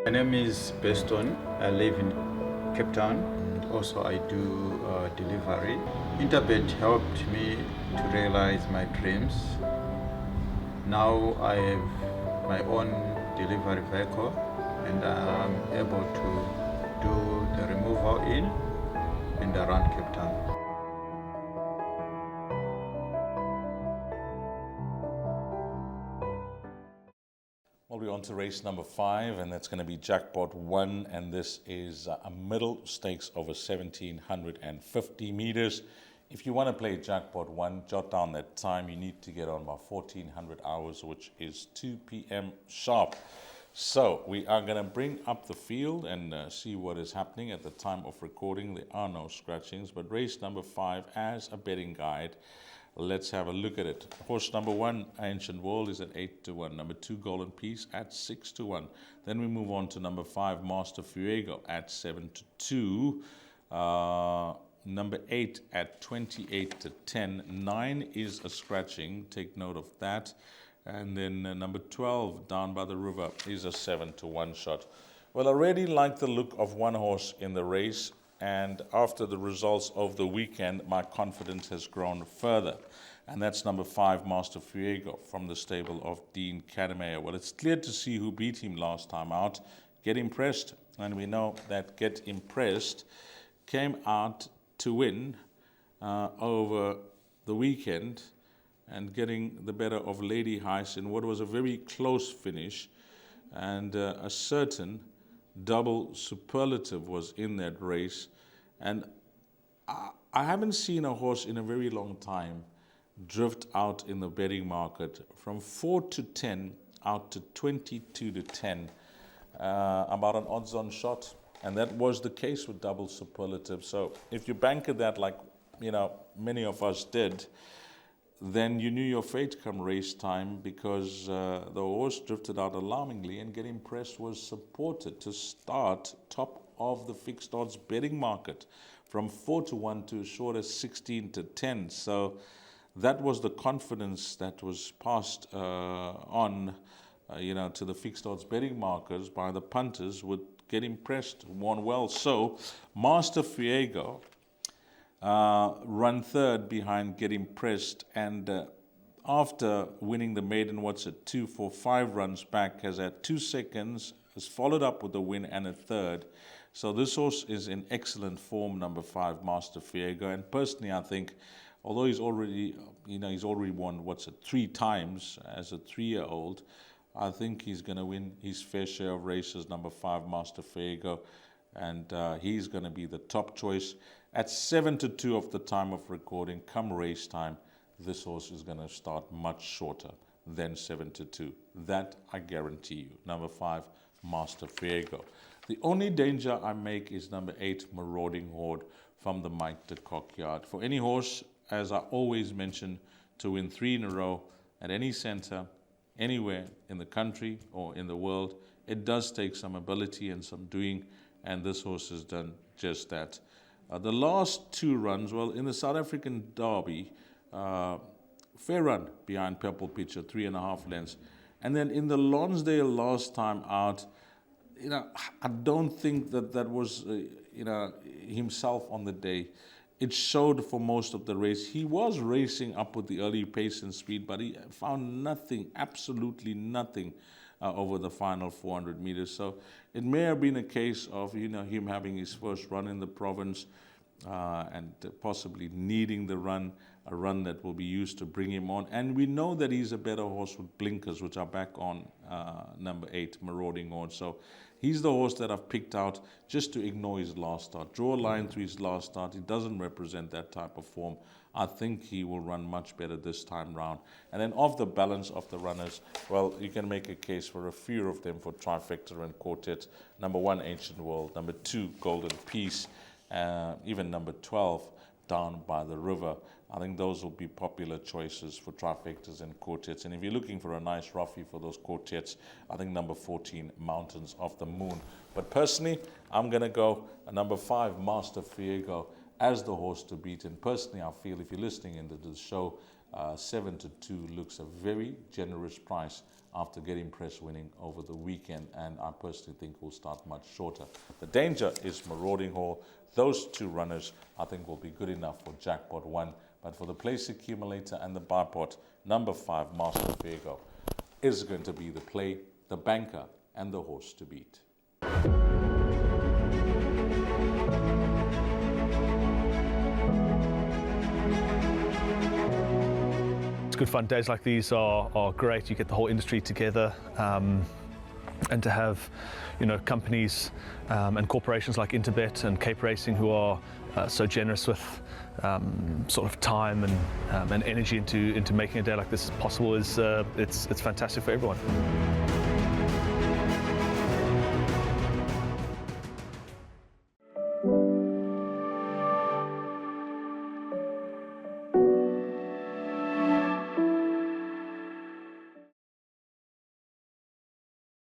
My name is Beston. I live in Cape Town. Also, I do delivery. Interbet helped me to realize my dreams. Now I have my own delivery vehicle and I'm able to do the removal in and around Cape Town. Well, we're on to race number 5, and that's going to be Jackpot 1, and this is a middle stakes over 1,750 meters. If you want to play Jackpot 1, jot down that time. You need to get on by 1400 hours, which is 2 p.m. sharp. So we are going to bring up the field and see what is happening at the time of recording. There are no scratchings, but race number 5 as a betting guide. Let's have a look at it. Horse number 1, Ancient World, is at 8-1. Number 2, Golden Peace, at 6-1. Then we move on to number 5, Master Fuego, at 7-2. Number 8 at 28-10. 9 is a scratching. Take note of that. And then number 12, Down by the River, is a 7-1 shot. Well, I really like the look of one horse in the race. And after the results of the weekend, my confidence has grown further. And that's number 5, Master Fuego, from the stable of Dean Cademayer. Well, it's clear to see who beat him last time out. Get Impressed. And we know that Get Impressed came out to win over the weekend and getting the better of Lady Heist in what was a very close finish. And a certain double superlative was in that race. And I haven't seen a horse in a very long time drift out in the betting market from 4-10 out to 22-10, about an odds-on shot. And that was the case with double superlative. So if you bank that like, many of us did, then you knew your fate come race time, because the horse drifted out alarmingly, and Get Impressed was supported to start top of the fixed odds betting market from 4-1 to as short as 16-10. So that was the confidence that was passed on, to the fixed odds betting markers by the punters. With Get Impressed won well. So Master Fuego run third behind Get Impressed, and after winning the maiden, 2 for 5 runs back, has had 2 seconds, has followed up with a win and a third. So this horse is in excellent form, number 5, Master Fuego. And personally, I think, although he's already won 3 times as a 3-year-old, I think he's going to win his fair share of races, number 5, Master Fuego, and he's going to be the top choice. At 7-2 of the time of recording, come race time, this horse is going to start much shorter than 7-2. That I guarantee you. Number 5, Master Fuego. The only danger I make is number 8, Marauding Horde, from the Mike de Kock yard. For any horse, as I always mention, to win 3 in a row at any center, anywhere in the country or in the world, it does take some ability and some doing, and this horse has done just that. The last 2 runs, well, in the South African Derby, fair run behind Purple Pitcher, 3.5 lengths. And then in the Lonsdale last time out, I don't think that was, himself on the day. It showed for most of the race. He was racing up with the early pace and speed, but he found nothing, absolutely nothing, over the final 400 meters. So it may have been a case of, him having his first run in the province and possibly needing a run that will be used to bring him on. And we know that he's a better horse with blinkers, which are back on number 8, Marauding Horde. So he's the horse that I've picked out just to ignore his last start. Draw a line through his last start. He doesn't represent that type of form. I think he will run much better this time round. And then of the balance of the runners, well, you can make a case for a few of them for trifecta and quartet. Number 1, Ancient World. Number 2, Golden Peace. Even number 12, Down by the River. I think those will be popular choices for trifectas and quartets. And if you're looking for a nice roughie for those quartets, I think number 14, Mountains of the Moon. But personally, I'm going to go number 5, Master Fuego, as the horse to beat. And personally, I feel if you're listening into the show, 7-2 looks a very generous price after getting press winning over the weekend, and I personally think will start much shorter. The danger is Marauding Hall. Those two runners I think will be good enough for Jackpot 1, but for the place accumulator and the bipot, number 5, Master Virgo, is going to be the play, the banker, and the horse to beat. It's good fun. Days like these are great. You get the whole industry together, and to have, companies and corporations like Interbet and Cape Racing who are so generous with sort of time and energy into making a day like this possible is it's fantastic for everyone.